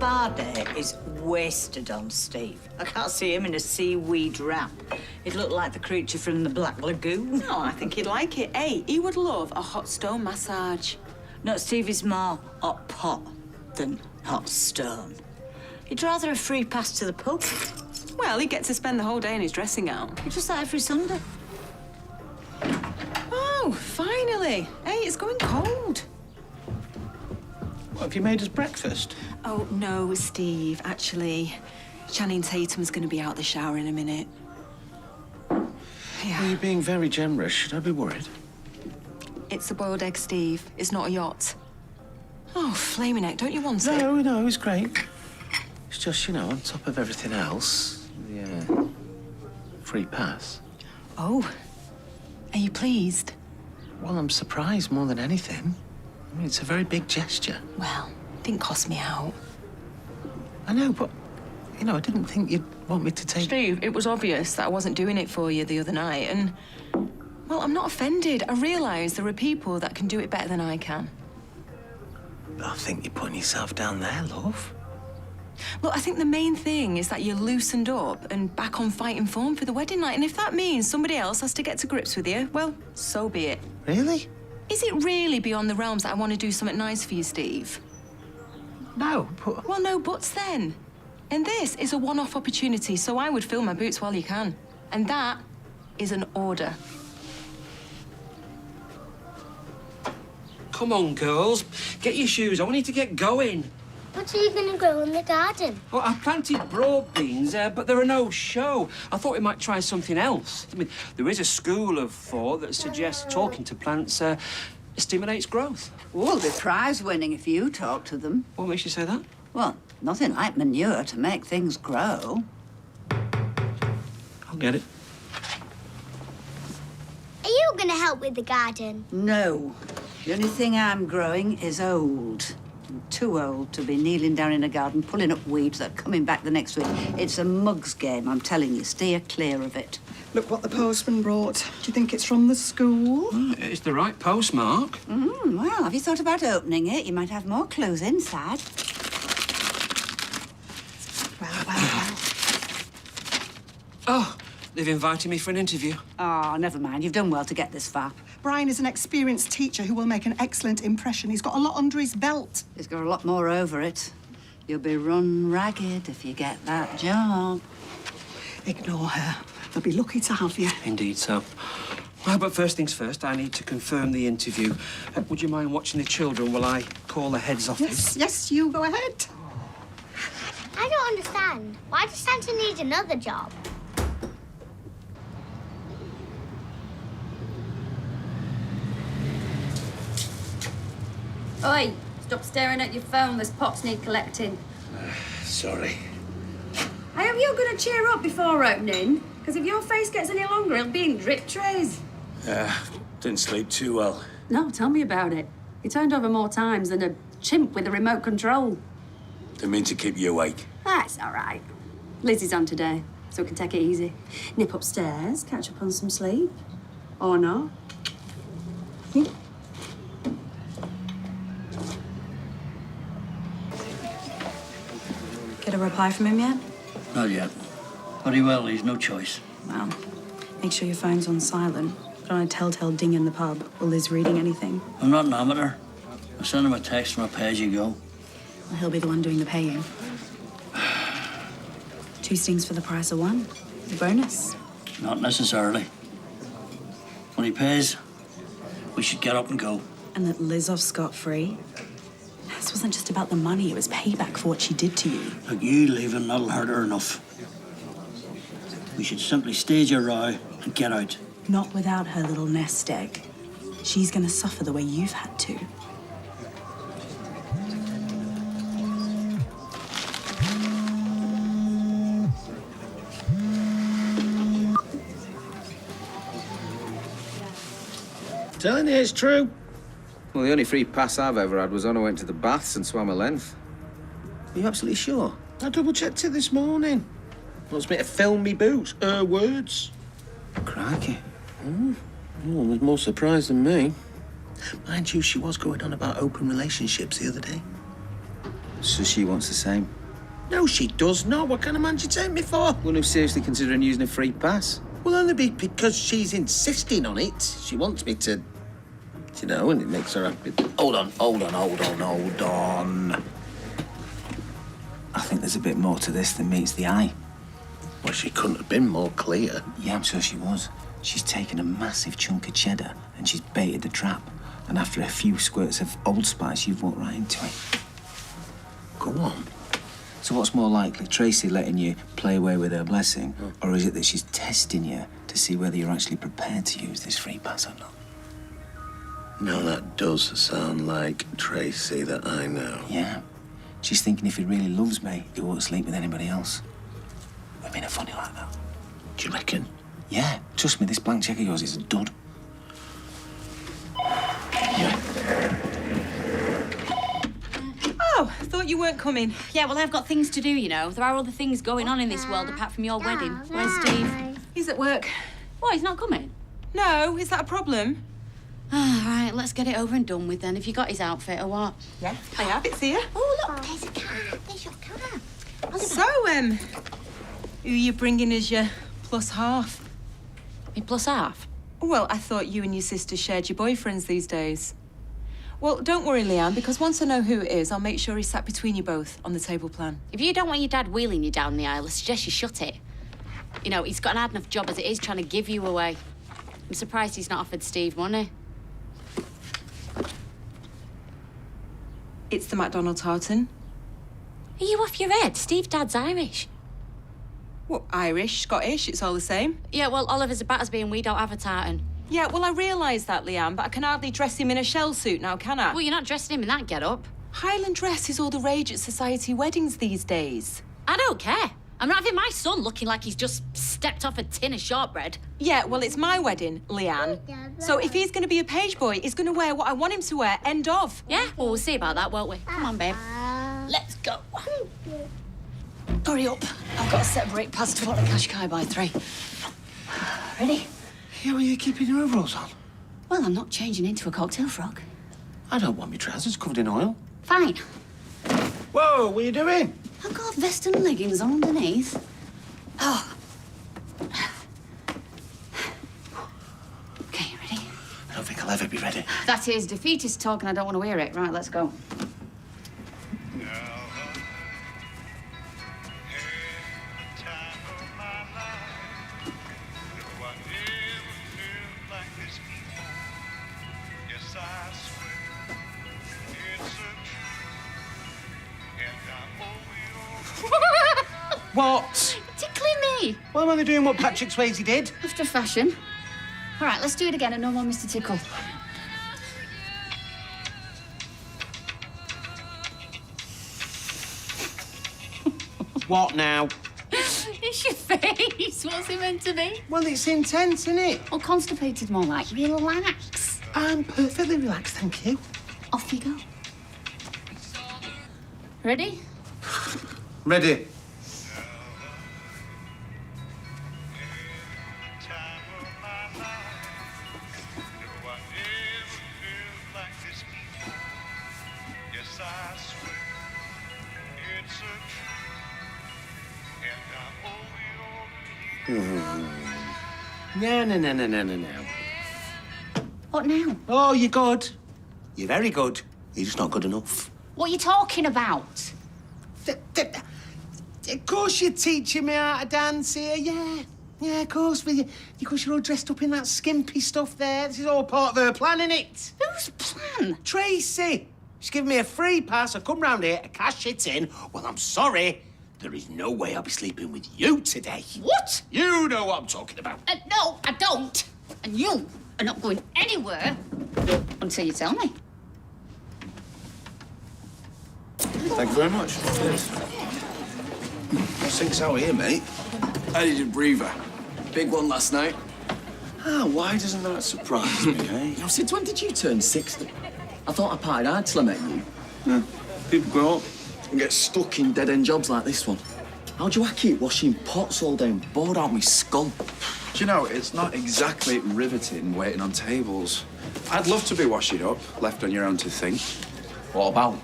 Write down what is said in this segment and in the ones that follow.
spa day is wasted on Steve. I can't see him in a seaweed wrap. He'd look like the creature from the Black Lagoon. No, I think he'd like it. Hey, he would love a hot stone massage. No, Steve is more hot pot than hot stone. He'd rather a free pass to the pub. Well, he gets to spend the whole day in his dressing gown. He does that every Sunday. Oh, finally. Hey, it's going cold. What, have you made us breakfast? Oh, no, Steve. Actually, Channing Tatum's going to be out the shower in a minute. Yeah. Well, you're being very generous. Should I be worried? It's a boiled egg, Steve. It's not a yacht. Oh, flaming heck, don't you want it? No, it's great. It's just, you know, on top of everything else, the free pass. Oh, are you pleased? Well, I'm surprised more than anything. I mean, it's a very big gesture. Well, it didn't cost me out. I know, but, you know, I didn't think you'd want me to take... Steve, it was obvious that I wasn't doing it for you the other night, and... Well, I'm not offended. I realise there are people that can do it better than I can. I think you're putting yourself down there, love. Look, I think the main thing is that you're loosened up and back on fighting form for the wedding night. And if that means somebody else has to get to grips with you, well, so be it. Really? Is it really beyond the realms that I want to do something nice for you, Steve? No, but... Well, no buts then. And this is a one-off opportunity, so I would fill my boots while you can. And that is an order. Come on, girls. Get your shoes on. We need to get going. What are you going to grow in the garden? Well, I planted broad beans, but they're a no-show. I thought we might try something else. I mean, there is a school of thought that suggests talking to plants stimulates growth. Well, they're prize-winning if you talk to them. What makes you say that? Well, nothing like manure to make things grow. I'll get it. Are you going to help with the garden? No. The only thing I'm growing is old. I'm too old to be kneeling down in a garden, pulling up weeds that are coming back the next week. It's a mug's game, I'm telling you. Steer clear of it. Look what the postman brought. Do you think it's from the school? It's the right postmark. Well, have you thought about opening it? You might have more clues inside. Well. Oh, they've invited me for an interview. Oh, never mind. You've done well to get this far. Brian is an experienced teacher who will make an excellent impression. He's got a lot under his belt. He's got a lot more over it. You'll be run ragged if you get that job. Ignore her. They'll be lucky to have you. Indeed so. Well, but first things first, I need to confirm the interview. Would you mind watching the children while I call the head's office? Yes, you go ahead. I don't understand. Why does Santa need another job? Oi, stop staring at your phone. There's pots need collecting. Sorry. I hope you're going to cheer up before opening, because if your face gets any longer, it'll be in drip trays. Didn't sleep too well. No, tell me about it. You turned over more times than a chimp with a remote control. Didn't mean to keep you awake. That's all right. Lizzie's on today, so we can take it easy. Nip upstairs, catch up on some sleep. Or not. Get a reply from him yet? Not yet. But he will, he's no choice. Well, make sure your phone's on silent. Put on a telltale ding in the pub. Or Liz reading anything. I'm not an amateur. I sent him a text from a pay-as-you-go. Well, he'll be the one doing the paying. 2 stings for the price of 1. A bonus. Not necessarily. When he pays, we should get up and go. And let Liz off scot-free. This wasn't just about the money. It was payback for what she did to you. Look, you leaving, that'll hurt her enough. We should simply stage a row and get out. Not without her little nest egg. She's gonna suffer the way you've had to. Telling you it's true. Well, the only free pass I've ever had was when I went to the baths and swam a length. Are you absolutely sure? I double-checked it this morning. Wants me to film me boots. Her words. Crikey. Oh, was more surprised than me. Mind you, she was going on about open relationships the other day. So she wants the same. No, she does not. What kind of man do you take me for? One who's seriously considering using a free pass. Will only be because she's insisting on it. She wants me to, you know, and it makes her happy. Hold on. I think there's a bit more to this than meets the eye. Well, she couldn't have been more clear. Yeah, I'm sure she was. She's taken a massive chunk of cheddar and she's baited the trap. And after a few squirts of Old Spice, you've walked right into it. Go on. So what's more likely, Tracy letting you play away with her blessing, or is it that she's testing you to see whether you're actually prepared to use this free pass or not? No, that does sound like Tracy that I know. Yeah. She's thinking if he really loves me, he won't sleep with anybody else. Women are funny like that. Do you reckon? Yeah. Trust me, this blank check of yours is a dud. Yeah. Oh, thought you weren't coming. Yeah, well, I've got things to do, you know. There are other things going on in this world apart from your wedding. Where's Steve? He's at work. What, he's not coming? No, is that a problem? Right, let's get it over and done with then. Have you got his outfit or what? Yeah, I have. It's here. Oh, look, there's a car. There's your car. So, who are you bringing as your plus half? Me plus half? Well, I thought you and your sister shared your boyfriends these days. Well, don't worry, Leanne, because once I know who it is, I'll make sure he's sat between you both on the table plan. If you don't want your dad wheeling you down the aisle, I suggest you shut it. You know, he's got an hard enough job as it is trying to give you away. I'm surprised he's not offered Steve money. It's the McDonald's tartan. Are you off your head? Steve's dad's Irish. What, Irish, Scottish, it's all the same. Yeah, well, Oliver's a Battersby and we don't have a tartan. Yeah, well, I realise that, Leanne, but I can hardly dress him in a shell suit now, can I? Well, you're not dressing him in that get-up. Highland dress is all the rage at society weddings these days. I don't care. I'm not having my son looking like he's just stepped off a tin of shortbread. Yeah, well, it's my wedding, Leanne. So if he's going to be a page boy, he's going to wear what I want him to wear, end of. Yeah, well, we'll see about that, won't we? Come on, babe. Let's go. Hurry up. I've got to separate past to the Qashqai by 3. Ready? Yeah, well, you're keeping your overalls on. Well, I'm not changing into a cocktail frog. I don't want my trousers covered in oil. Fine. Whoa, what are you doing? I've got a vest and leggings on underneath. Oh. Okay, ready? I don't think I'll ever be ready. That is defeatist talk and I don't want to hear it. Right, let's go. What? Tickling me. Well, I'm only doing what Patrick Swayze did. After fashion. All right, let's do it again and no more Mr. Tickle. What now? It's your face. What's it meant to be? Well, it's intense, isn't it? Well, constipated more like. Relax. I'm perfectly relaxed, thank you. Off you go. Ready? Ready. No. What now? Oh, you're good. You're very good. You're just not good enough. What are you talking about? Of course you're teaching me how to dance here, yeah. Yeah, of course, because you're all dressed up in that skimpy stuff there. This is all part of her plan, innit? Whose plan? Tracy. She's given me a free pass. I come round here to cash it in. Well, I'm sorry. There is no way I'll be sleeping with you today. What? You know what I'm talking about. No, I don't. And you are not going anywhere until you tell me. Thank you very much. Sink's out here, mate. I needed a breather. Big one last night. Why doesn't that surprise me, eh? You know, since when did you turn 60? I thought I partied hard till I met you. Yeah, people grow up and get stuck in dead-end jobs like this one. How do I keep washing pots all day and bored out my skull? Do you know, it's not exactly riveting waiting on tables. I'd love to be washing up, left on your own to think. What about?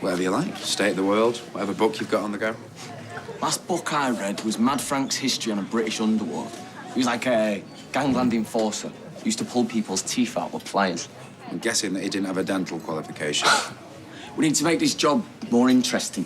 Whatever you like. State of the world, whatever book you've got on the go. Last book I read was Mad Frank's history on a British underworld. He was like a gangland enforcer. He used to pull people's teeth out with pliers. I'm guessing that he didn't have a dental qualification. We need to make this job more interesting.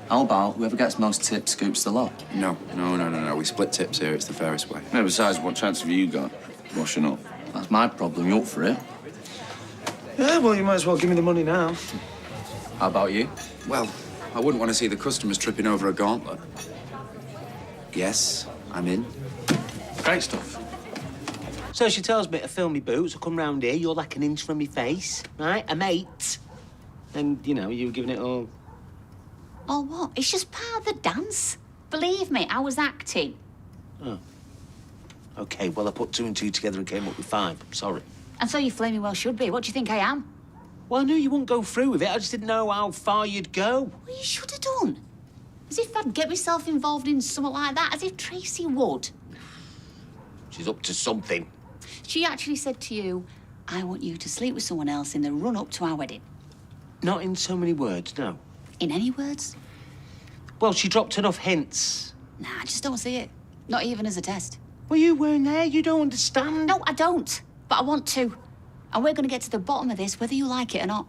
How about whoever gets most tips scoops the lot? No. We split tips here. It's the fairest way. No, besides, what chance have you got washing up? That's my problem. You up for it? Yeah, well, you might as well give me the money now. How about you? Well, I wouldn't want to see the customers tripping over a gauntlet. Yes, I'm in. Great stuff. So she tells me to fill me boots. I come round here, you're like an inch from me face, right? A mate. And, you know, you were giving it all. Oh, what? It's just part of the dance. Believe me, I was acting. Oh. OK, well, I put 2 and 2 together and came up with 5. I'm sorry. And so you flaming well should be. What do you think I am? Well, I knew you wouldn't go through with it. I just didn't know how far you'd go. Well, you should have done. As if I'd get myself involved in something like that. As if Tracy would. She's up to something. She actually said to you, I want you to sleep with someone else in the run-up to our wedding. Not in so many words, no. In any words? Well, she dropped enough hints. Nah, I just don't see it. Not even as a test. Well, you weren't there. You don't understand. No, I don't. But I want to. And we're going to get to the bottom of this, whether you like it or not.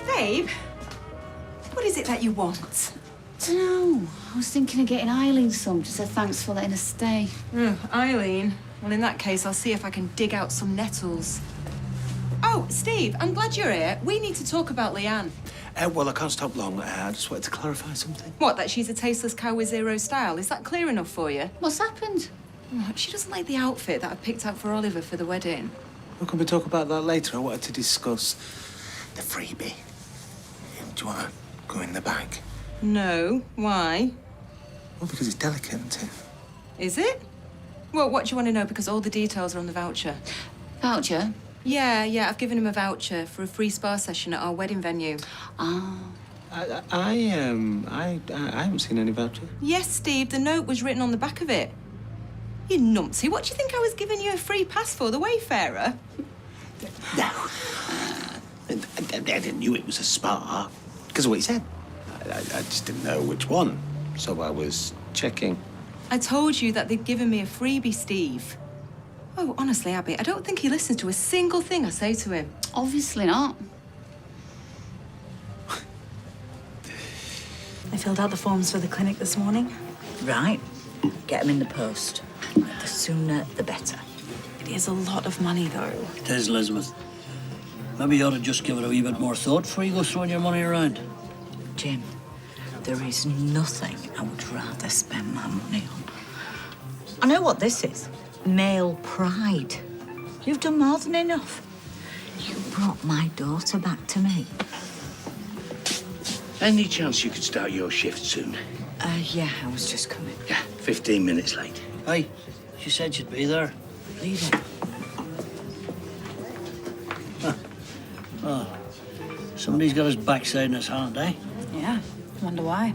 Babe, what is it that you want? Dunno. I was thinking of getting Eileen some to say thanks for letting us stay. Oh, Eileen. Well, in that case, I'll see if I can dig out some nettles. Oh, Steve, I'm glad you're here. We need to talk about Leanne. Well, I can't stop long. I just wanted to clarify something. What, that she's a tasteless cow with zero style? Is that clear enough for you? What's happened? Oh, she doesn't like the outfit that I picked out for Oliver for the wedding. Well, can we talk about that later? I wanted to discuss the freebie. Do you want to go in the bag? No. Why? Well, because it's delicate, isn't it? Is it? Well, what do you want to know? Because all the details are on the voucher. Voucher? Yeah, I've given him a voucher for a free spa session at our wedding venue. Ah. I haven't seen any voucher. Yes, Steve, the note was written on the back of it. You numpty, what do you think I was giving you a free pass for, the Wayfarer? No. I knew it was a spa because of what he said. I just didn't know which one, so I was checking. I told you that they'd given me a freebie, Steve. Oh, honestly, Abby, I don't think he listens to a single thing I say to him. Obviously not. I filled out the forms for the clinic this morning. Right. Get them in the post. The sooner, the better. It is a lot of money, though. It is, Elizabeth. Maybe you ought to just give it a wee bit more thought before you go throwing your money around. Jim, there is nothing I would rather spend my money on. I know what this is. Male pride. You've done more than enough. You brought my daughter back to me. Any chance you could start your shift soon? Yeah, I was just coming. Yeah, 15 minutes late. Hey, she said she'd be there. Leave it. Oh, somebody's got his backside in his hand, eh? Yeah, wonder why.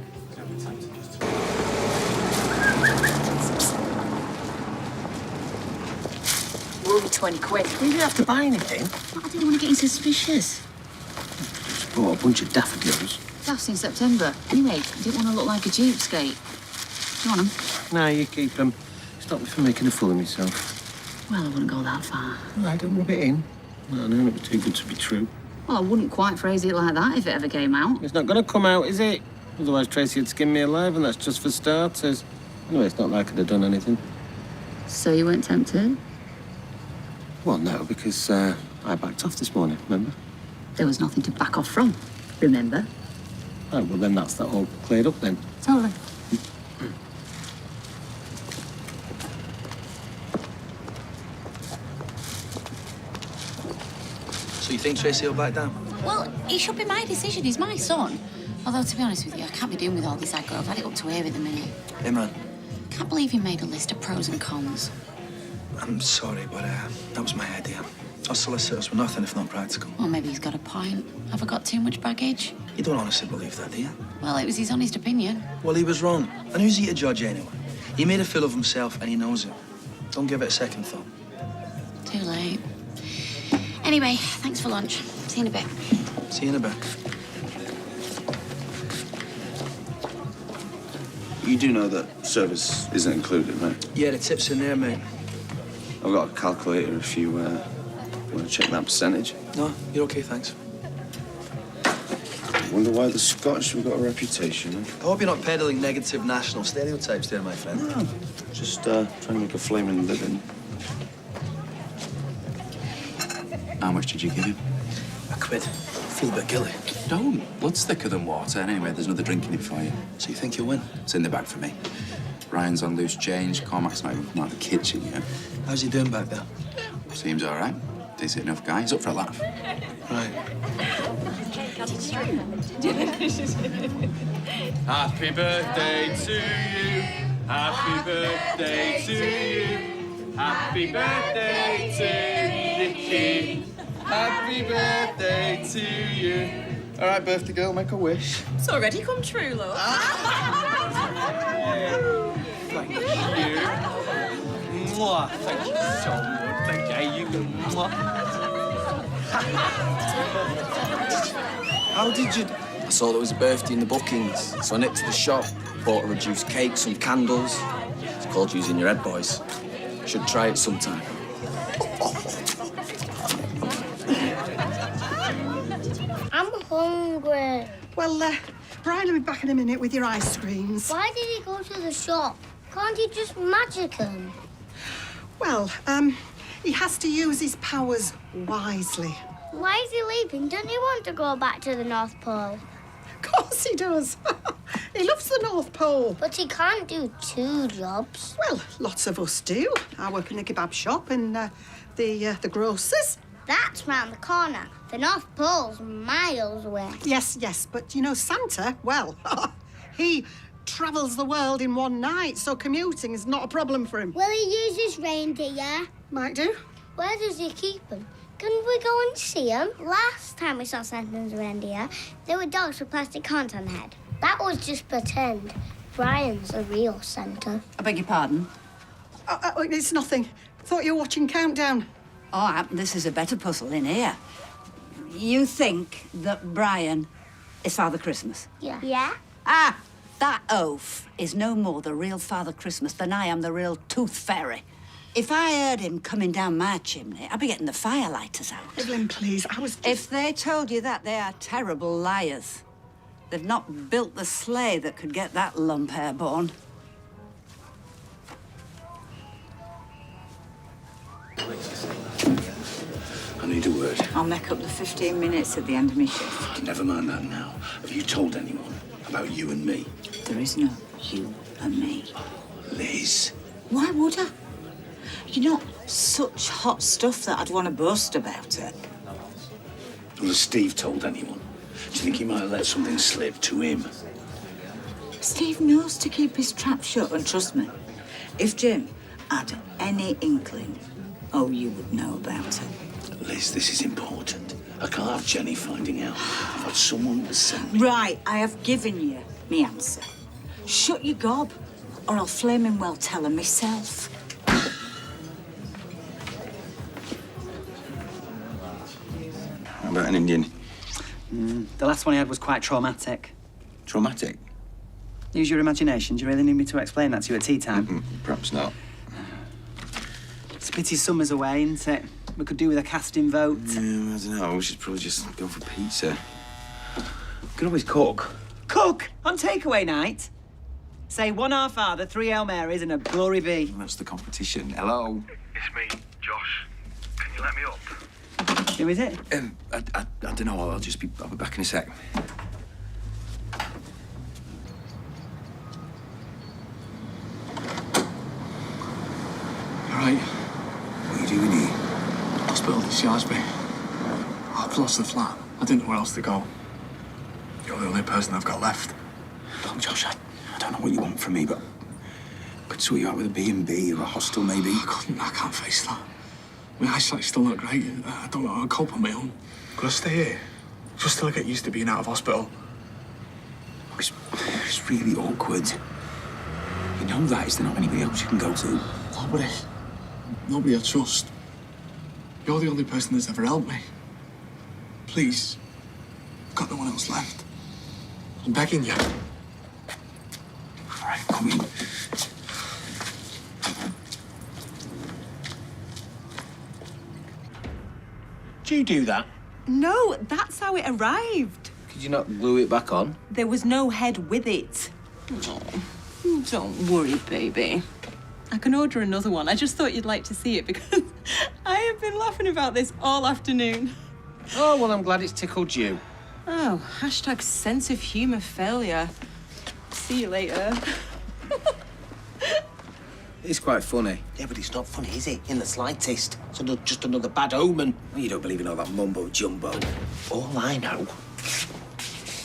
We'll be 20 quid. You didn't have to buy anything. I didn't want to get him suspicious. Just bought a bunch of daffodils. That's in September. Anyway, I didn't want to look like a cheapskate. Do you want them? No, you keep them. Stop me from making a fool of myself. Well, I wouldn't go that far. I don't rub it in. No, I know it was too good to be true. Well, I wouldn't quite phrase it like that if it ever came out. It's not going to come out, is it? Otherwise, Tracy would skin me alive, and that's just for starters. Anyway, it's not like I'd have done anything. So you weren't tempted? Well, no, because I backed off this morning, remember? There was nothing to back off from, remember? Oh, well, then that's that all cleared up, then. Totally. So you think Tracy will back down? Well, it should be my decision. He's my son. Although, to be honest with you, I can't be doing with all this aggro. I've had it up to here at the minute. Imran. Can't believe he made a list of pros and cons. I'm sorry, but that was my idea. Our solicitors were nothing if not practical. Well, maybe he's got a point. Have I got too much baggage? You don't honestly believe that, do you? Well, it was his honest opinion. Well, he was wrong. And who's he to judge anyway? He made a fool of himself and he knows it. Don't give it a second thought. Too late. Anyway, thanks for lunch. See you in a bit. See you in a bit. You do know that service isn't included, right? Yeah, the tip's in there, mate. I've got a calculator if you want to check that percentage. No, you're okay, thanks. I wonder why the Scottish have got a reputation. I hope you're not peddling negative national stereotypes there, my friend. No, just trying to make a flaming living. How much did you give him? £1. Feel a bit guilty. Don't. Blood's thicker than water. Anyway, there's another drink in it for you. So you think you'll win? It's in the bag for me. Ryan's on loose change. Cormac's not even come out of the kitchen yet. How's he doing back there? Seems all right. Decent enough guy. He's up for a laugh. Right. Happy birthday to you. Happy birthday to you. Happy birthday to Nicky. Happy birthday to you. All right, birthday girl, make a wish. It's already come true, love. Thank you. Mwah. Thank you so much. Thank you. Hey, you go. Mwah. How did you... I saw there was a birthday in the bookings, so I nipped to the shop, bought a reduced cake, some candles. It's called using your head, boys. Should try it sometime. I'm hungry. Well, Brian will be back in a minute with your ice creams. Why did he go to the shop? Can't he just magic them? Well, he has to use his powers wisely. Why is he leaving? Doesn't he want to go back to the North Pole? Of course he does. He loves the North Pole. But he can't do 2 jobs. Well, lots of us do. I work in a kebab shop and the grocer's. That's round the corner. The North Pole's miles away. Yes, but you know, Santa, well, he travels the world in one night, so commuting is not a problem for him. Will he use his reindeer? Might do. Where does he keep them? Can we go and see him? Last time we saw Santa's reindeer, there were dogs with plastic horns on their head. That was just pretend. Brian's a real Santa. I beg your pardon? It's nothing. Thought you were watching Countdown. Oh, this is a better puzzle in here. You think that Brian is Father Christmas? Yeah. Yeah? Ah, that oaf is no more the real Father Christmas than I am the real Tooth Fairy. If I heard him coming down my chimney, I'd be getting the firelighters out. Evelyn, please, I was just... If they told you that, they are terrible liars. They've not built the sleigh that could get that lump airborne. I need a word. I'll make up the 15 minutes at the end of my shift. Never mind that now. Have you told anyone about you and me? There is no you and me. Liz. Why would I? You're not such hot stuff that I'd want to boast about it. Well, has Steve told anyone? Do you think he might have let something slip to him? Steve knows to keep his trap shut, and trust me, if Jim had any inkling, oh, you would know about it. Liz, this is important. I can't have Jenny finding out. I've got someone to send me. Right, I have given you me answer. Shut your gob, or I'll flaming well tell her myself. How about an Indian? The last one he had was quite traumatic. Traumatic? Use your imagination. Do you really need me to explain that to you at tea time? Perhaps not. It's a pity summer's away, isn't it? We could do with a casting vote. Yeah, I don't know. We should probably just go for pizza. We could always cook. Cook on takeaway night? Say 1 Our Father, 3 Hail Marys, and a glory be. That's the competition. Hello? It's me, Josh. Can you let me up? Who is it? I don't know. I'll be back in a sec. All right. What are you doing here? Hospital discharged me. I've lost the flat. I didn't know where else to go. You're the only person I've got left. Look, Josh, I don't know what you want from me, but Could sort you out with a B&B or a hostel, maybe. I can't face that. My eyesight's still not great. I don't know how to cope on my own. Could I stay here? Just till I get used to being out of hospital. It's really awkward. You know that. Is there not anybody else you can go to? Nobody I trust. You're the only person that's ever helped me. Please. I've got no one else left. I'm begging you. All right, come in. Did you do that? No, that's how it arrived. Could you not glue it back on? There was no head with it. Oh, don't worry, baby. I can order another one. I just thought you'd like to see it because I have been laughing about this all afternoon. Oh, well, I'm glad it's tickled you. Oh, hashtag sense of humour failure. See you later. It's quite funny. Yeah, but it's not funny, is it? In the slightest. It's just another bad omen. Well, you don't believe in all that mumbo-jumbo. All I know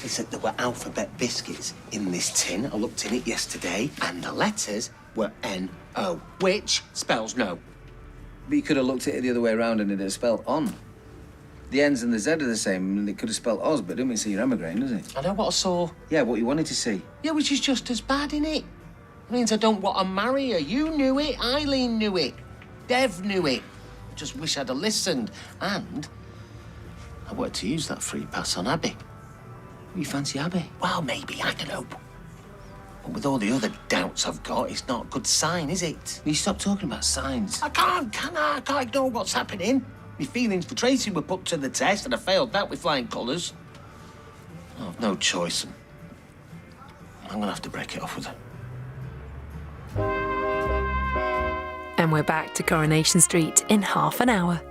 is that there were alphabet biscuits in this tin. I looked in it yesterday, and the letters were N-O, which spells no. But you could have looked at it the other way around and it'd have spelled on. The N's and the Z are the same, and it could have spelled Oz, but it doesn't mean say you're emigrating, does it? I know what I saw. Yeah, what you wanted to see. Yeah, which is just as bad, innit? It means I don't want to marry her. You knew it, Eileen knew it, Dev knew it. I just wish I'd have listened. And I wanted to use that free pass on Abby. You fancy Abby? Well, maybe, I don't know. But with all the other doubts I've got, it's not a good sign, is it? Will you stop talking about signs? I can't, can I? I can't ignore what's happening. My feelings for Tracy were put to the test, and I failed that with flying colours. I've no choice. I'm gonna have to break it off with her. And we're back to Coronation Street in half an hour.